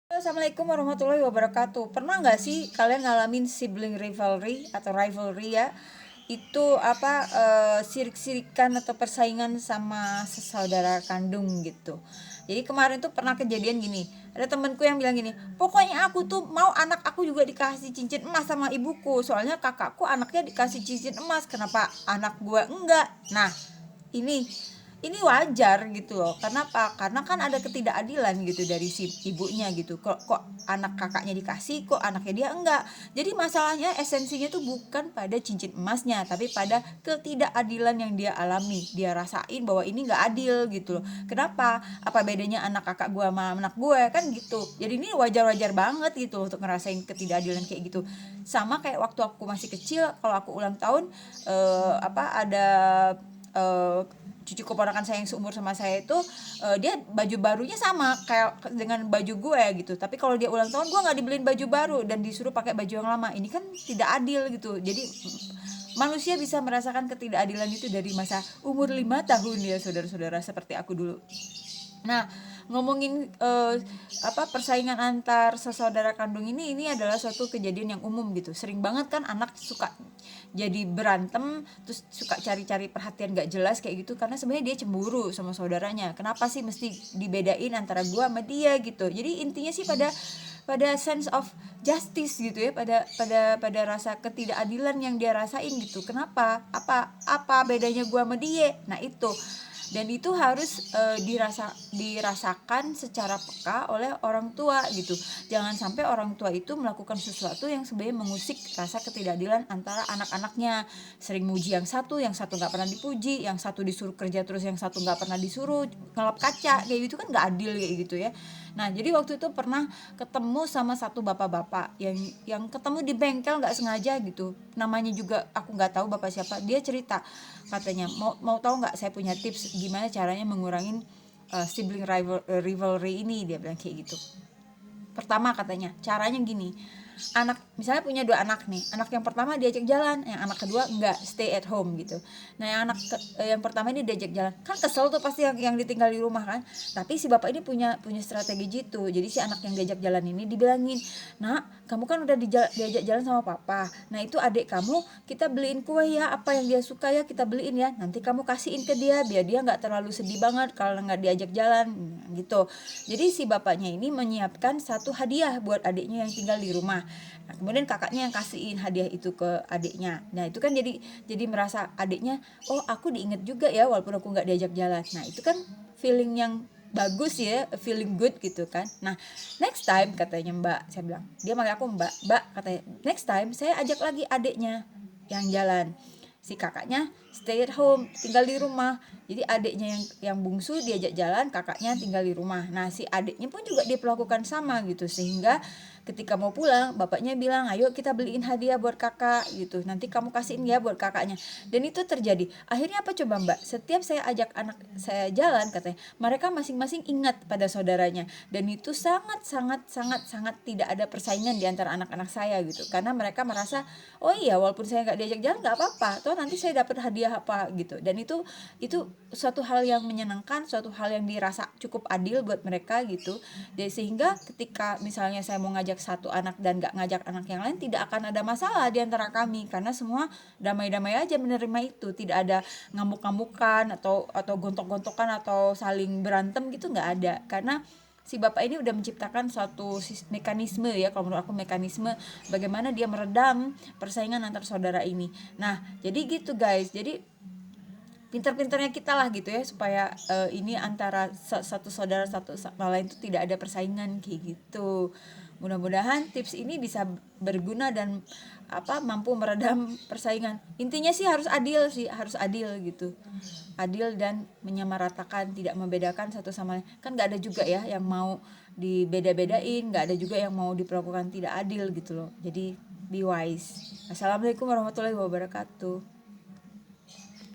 Assalamualaikum warahmatullahi wabarakatuh. Pernah nggak sih kalian ngalamin sibling rivalry atau rivalry ya? Itu apa sirik-sirikan atau persaingan sama saudara kandung gitu. Jadi kemarin tuh pernah kejadian gini. Ada temenku yang bilang gini, pokoknya aku tuh mau anak aku juga dikasih cincin emas sama ibuku. Soalnya kakakku anaknya dikasih cincin emas, kenapa anak gua enggak? Nah, ini ini wajar gitu loh. Kenapa? Karena kan ada ketidakadilan gitu dari si ibunya gitu. Kok anak kakaknya dikasih, kok anaknya dia enggak. Jadi masalahnya esensinya tuh bukan pada cincin emasnya, tapi pada ketidakadilan yang dia alami. Dia rasain bahwa ini enggak adil gitu loh. Kenapa? Apa bedanya anak kakak gue sama anak gue kan gitu. Jadi ini wajar-wajar banget gitu untuk ngerasain ketidakadilan kayak gitu. Sama kayak waktu aku masih kecil, kalau aku ulang tahun ada eh, cucu keponakan saya yang seumur sama saya itu dia baju barunya sama kayak dengan baju gue gitu, tapi kalau dia ulang tahun gue nggak dibeliin baju baru dan disuruh pakai baju yang lama. Ini kan tidak adil gitu. Jadi manusia bisa merasakan ketidakadilan itu dari masa umur 5 tahun ya saudara-saudara, seperti aku dulu. Nah, ngomongin persaingan antar saudara kandung ini adalah suatu kejadian yang umum gitu. Sering banget kan anak suka jadi berantem, terus suka cari-cari perhatian gak jelas kayak gitu, karena sebenarnya dia cemburu sama saudaranya. Kenapa sih mesti dibedain antara gua sama dia gitu. Jadi intinya sih pada sense of justice gitu ya, pada rasa ketidakadilan yang dia rasain gitu. Kenapa? Apa bedanya gua sama dia? Nah, itu. Dan itu harus dirasakan secara peka oleh orang tua gitu. Jangan sampai orang tua itu melakukan sesuatu yang sebenarnya mengusik rasa ketidakadilan antara anak-anaknya. Sering muji yang satu nggak pernah dipuji, yang satu disuruh kerja terus yang satu nggak pernah disuruh, ngelap kaca kayak gitu kan nggak adil kayak gitu ya. Nah, jadi waktu itu pernah ketemu sama satu bapak-bapak yang ketemu di bengkel nggak sengaja gitu. Namanya juga aku nggak tahu bapak siapa. Dia cerita, katanya mau tahu nggak saya punya tips gimana caranya mengurangin sibling rivalry ini. Dia bilang kayak gitu. Pertama katanya caranya gini, anak misalnya punya 2 anak nih, anak yang pertama diajak jalan, yang anak kedua enggak, stay at home gitu. Nah, yang pertama ini diajak jalan kan kesel tuh pasti yang ditinggal di rumah kan. Tapi si bapak ini punya strategi gitu. Jadi si anak yang diajak jalan ini dibilangin, nak kamu kan udah diajak jalan sama papa, nah itu adik kamu, kita beliin kue ya, apa yang dia suka ya kita beliin ya, nanti kamu kasihin ke dia biar dia nggak terlalu sedih banget kalau nggak diajak jalan gitu. Jadi si bapaknya ini menyiapkan satu hadiah buat adiknya yang tinggal di rumah. Nah, kemudian kakaknya yang kasihin hadiah itu ke adiknya. Nah, itu kan jadi merasa adiknya, oh aku diinget juga ya walaupun aku nggak diajak jalan. Nah, itu kan feeling yang bagus ya, feeling good gitu kan. Nah, next time katanya Mbak, saya bilang, dia manggil aku Mbak katanya, next time saya ajak lagi adiknya yang jalan, si kakaknya stay at home, tinggal di rumah. Jadi adiknya yang bungsu diajak jalan, kakaknya tinggal di rumah. Nah, si adiknya pun juga diperlakukan sama gitu, sehingga ketika mau pulang bapaknya bilang, ayo kita beliin hadiah buat kakak gitu, nanti kamu kasihin ya buat kakaknya. Dan itu terjadi. Akhirnya apa coba Mbak, setiap saya ajak anak saya jalan katanya, mereka masing-masing ingat pada saudaranya. Dan itu sangat sangat sangat sangat tidak ada persaingan di antara anak-anak saya gitu, karena mereka merasa, oh iya walaupun saya nggak diajak jalan nggak apa-apa, toh nanti saya dapat hadiah apa gitu. Dan itu suatu hal yang menyenangkan, suatu hal yang dirasa cukup adil buat mereka gitu. Dan sehingga ketika misalnya saya mau ngajak satu anak dan nggak ngajak anak yang lain, tidak akan ada masalah di antara kami, karena semua damai-damai aja menerima itu. Tidak ada ngamuk-ngamukan atau gontok-gontokan atau saling berantem gitu, nggak ada. Karena si bapak ini udah menciptakan suatu mekanisme ya, kalau menurut aku mekanisme bagaimana dia meredam persaingan antar saudara ini. Nah, jadi gitu guys. Jadi pinter-pinternya kita lah gitu ya, supaya ini antara satu saudara satu sama lain itu tidak ada persaingan kayak gitu. Mudah-mudahan tips ini bisa berguna dan mampu meredam persaingan. Intinya sih harus adil sih, harus adil gitu. Adil dan menyamaratakan, tidak membedakan satu sama lain. Kan nggak ada juga ya yang mau dibeda-bedain, nggak ada juga yang mau diperlakukan tidak adil gitu loh. Jadi be wise. Assalamualaikum warahmatullahi wabarakatuh.